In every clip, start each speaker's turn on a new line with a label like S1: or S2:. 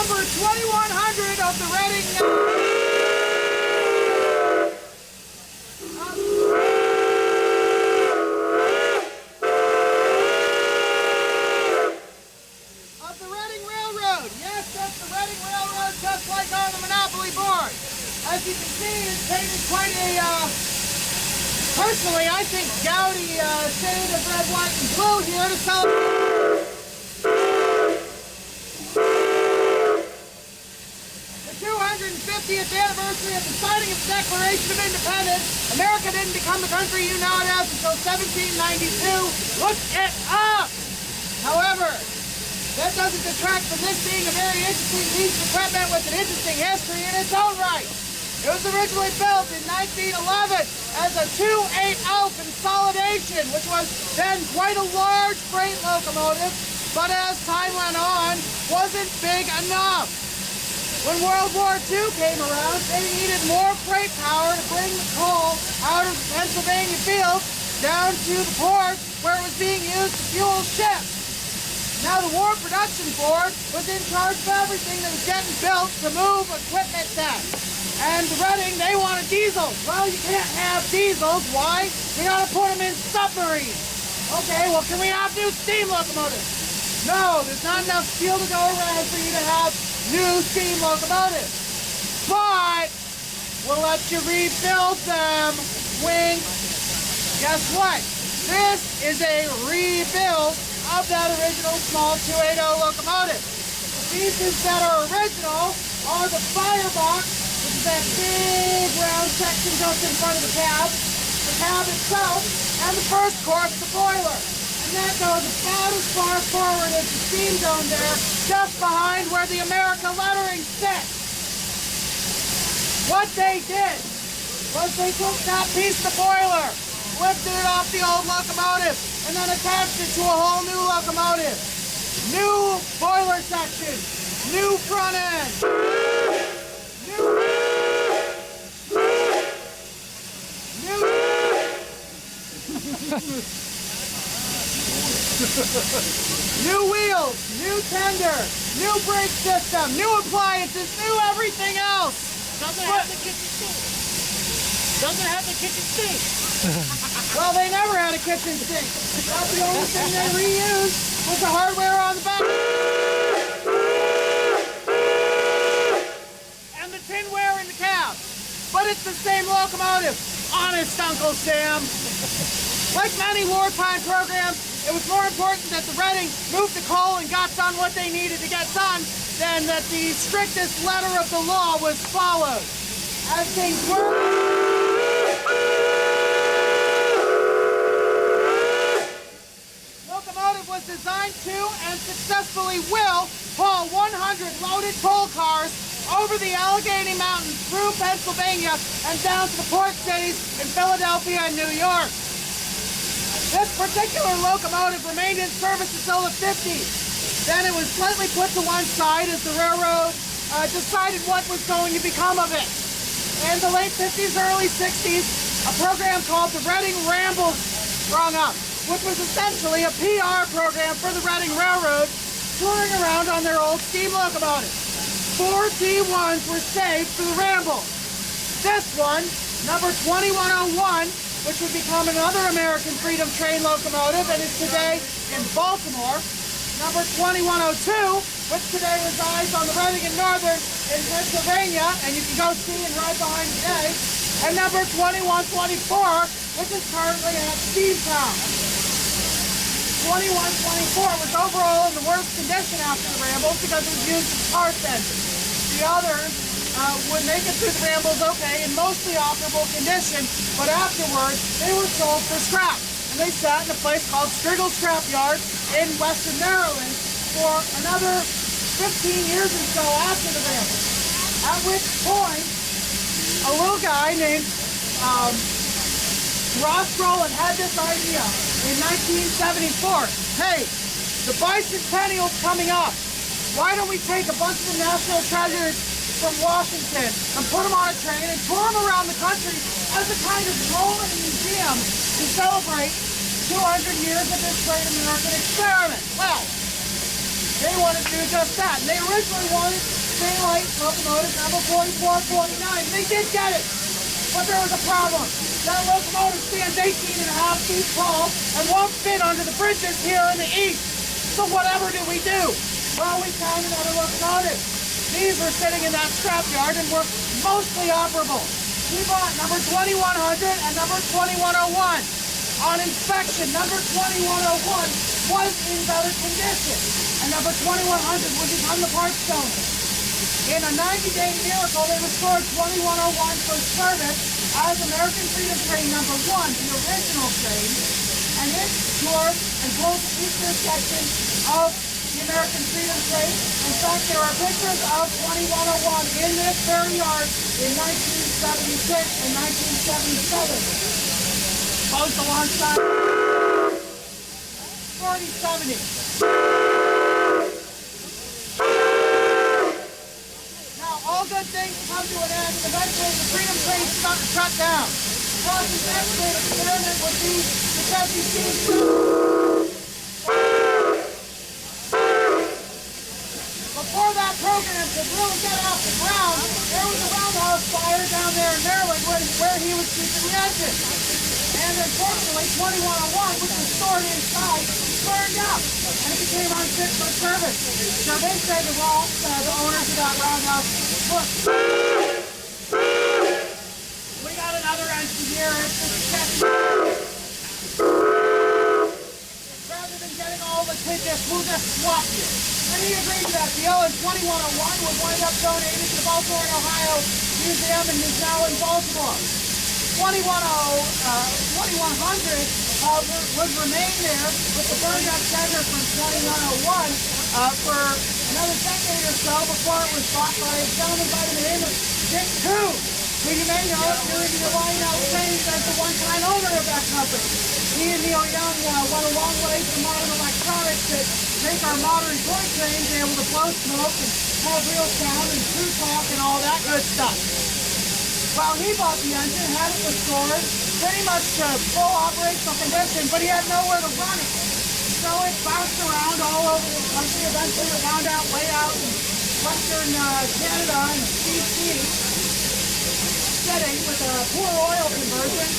S1: number 2100 of the Reading. Of the Reading Railroad. Yes, that's the Reading Railroad, just like on the Monopoly board. As you can see, it's painted quite a, personally, I think gaudy shade of red, white, and blue here to celebrate the 250th anniversary of the signing of the Declaration of Independence. America didn't become the country you know it as until 1792. Look it up! However, that doesn't detract from this being a very interesting piece of equipment with an interesting history in its own right. It was originally built in 1911 as a 280 consolidation, which was then quite a large freight locomotive, but as time went on, wasn't big enough. When World War II came around, they needed more freight power to bring the coal out of the Pennsylvania fields down to the port where it was being used to fuel ships. Now the War Production Board was in charge of everything that was getting built to move equipment then. And Reading, they wanted diesels. Well, you can't have diesels. Why? We gotta put them in submarines. Okay, well, can we have new steam locomotives? No, there's not enough steel to go around for you to have new steam locomotives. But we'll let you rebuild them. Wink. Guess what? This is a rebuild of that original small 280 locomotive. The pieces that are original are the firebox, which is that big round section just in front of the cab itself, and the first course, the boiler. And that goes about as far forward as the steam dome there, just behind where the America lettering sits. What they did was they took that piece of the boiler, lifted it off the old locomotive, and then attached it to a whole new locomotive. New boiler section, new front end, new wheels, new tender, new brake system, new appliances, new everything else.
S2: Doesn't have the kitchen sink. Doesn't have the kitchen sink.
S1: Well, they never had a kitchen sink. That's the only thing they reused was the hardware on the back. And the tinware in the cab. But it's the same locomotive. Honest, Uncle Sam. Like many wartime programs, it was more important that the Reading moved the coal and got done what they needed to get done than that the strictest letter of the law was followed. As things were, locomotive was designed to and successfully will haul 100 loaded coal cars over the Allegheny Mountains through Pennsylvania and down to the port cities in Philadelphia and New York. This particular locomotive remained in service until the 50s. Then it was slightly put to one side as the railroad decided what was going to become of it. In the late 50s, early 60s, a program called the Reading Ramble sprung up, which was essentially a PR program for the Reading Railroad, touring around on their old steam locomotives. 4 T1s were saved for the Ramble. This one, number 2101, which would become another American Freedom Train locomotive and is today in Baltimore. Number 2102, which today resides on the Reading and Northern in Pennsylvania, and you can go see and ride behind today. And number 2124, which is currently at Steamtown. 2124 was overall in the worst condition after the Rambles because it was used as a parts engine. The others would make it through the Rambles okay in mostly operable condition, but afterwards they were sold for scrap. And they sat in a place called Striegel Scrap Yard in western Maryland for another 15 years or so after the Rambles. At which point, a little guy named Ross Brolin had this idea in 1974. Hey, the bicentennial's coming up. Why don't we take a bunch of the national treasures from Washington and put them on a train and tour them around the country as a kind of rolling museum to celebrate 200 years of this great American experiment? Well, They wanted to do just that. They originally wanted daylight locomotive number 4449. They did get it, but there was a problem. That locomotive stands 18 and a half feet tall and won't fit under the bridges here in the east. So whatever do we do? Well, we found another locomotive. These were sitting in that scrapyard and were mostly operable. We bought number 2100 and number 2101. On inspection, number 2101 was in better condition, and number 2100 would become the parts donor. In a 90-day miracle, they restored 2101 for service as American Freedom Train number 1, the original train, and it toured and pulled the eastern section of the American Freedom Train. In fact, there are pictures of 2101 in this very yard in 1976 and 1977. Posed alongside 4070. Now, all good things come to an end, and eventually the Freedom Train shut down. Crosby's next great experiment would be the Chessie Steam. Before that program could really get off the ground, there was a roundhouse fire down there in Maryland where he was keeping the engine. And unfortunately, 2101, which was stored inside, burned up, and it became unfit for service. So they said to Rolf, the owners of that roundhouse, look, we got another engine here, it's just checking. Rather than getting all the tidbits, we'll just swap you. And he agreed to that deal, and 2101 was wind up donated to the Baltimore, Ohio Museum and is now in Baltimore. 2100 would remain there with the burned up tender from 2101 for another decade or so before it was bought by a gentleman by the name of Dick Koo, who you may know during the Lionel Trains as the one-time owner of that company. He and Neil Young went a long way to modern electronics that make our modern toy trains able to blow smoke and have real sound and true talk and all that good stuff. Well, he bought the engine, had it restored, pretty much full operational condition, but he had nowhere to run it. So it bounced around all over the country. Eventually it wound out way out in western Canada and BC, setting with a poor oil conversion,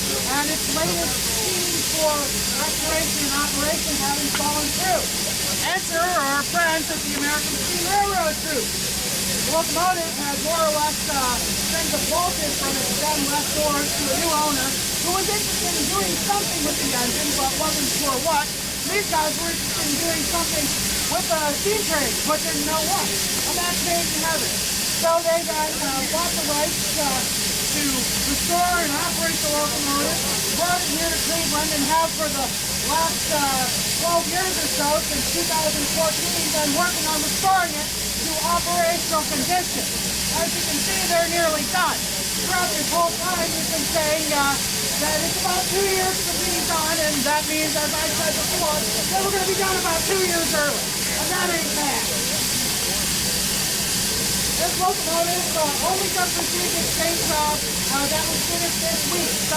S1: and its latest scheme for restoration and operation having fallen through. Enter our friends at the American Steam Railroad Group. The locomotive had more or less been defaulted from its then lessors to a new owner who was interested in doing something with the engine but wasn't sure what. These guys were interested in doing something with the steam train but didn't know what. A match made in heaven. So they then bought the rights to restore and operate the locomotive, brought it here to Cleveland, and have for the last 12 years or so, since 2014, been working on restoring it to operational condition. As you can see, they're nearly done. Throughout this whole time, we've been saying that it's about 2 years to be done, and that means, as I said before, that we're going to be done about 2 years early. And that ain't bad. This locomotive only just received its paint job that was finished this week. So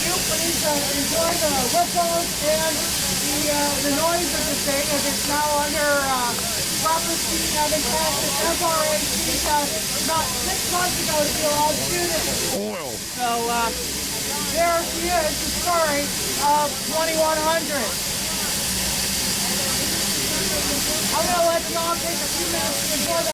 S1: you please enjoy the whistles and the noise of the thing as it's now under proper speed, having passed its FRA about 6 months ago to be allowed to do this.
S3: Oil.
S1: So there she is, the story of 2100. I'm going to let you all take a few minutes to enjoy that.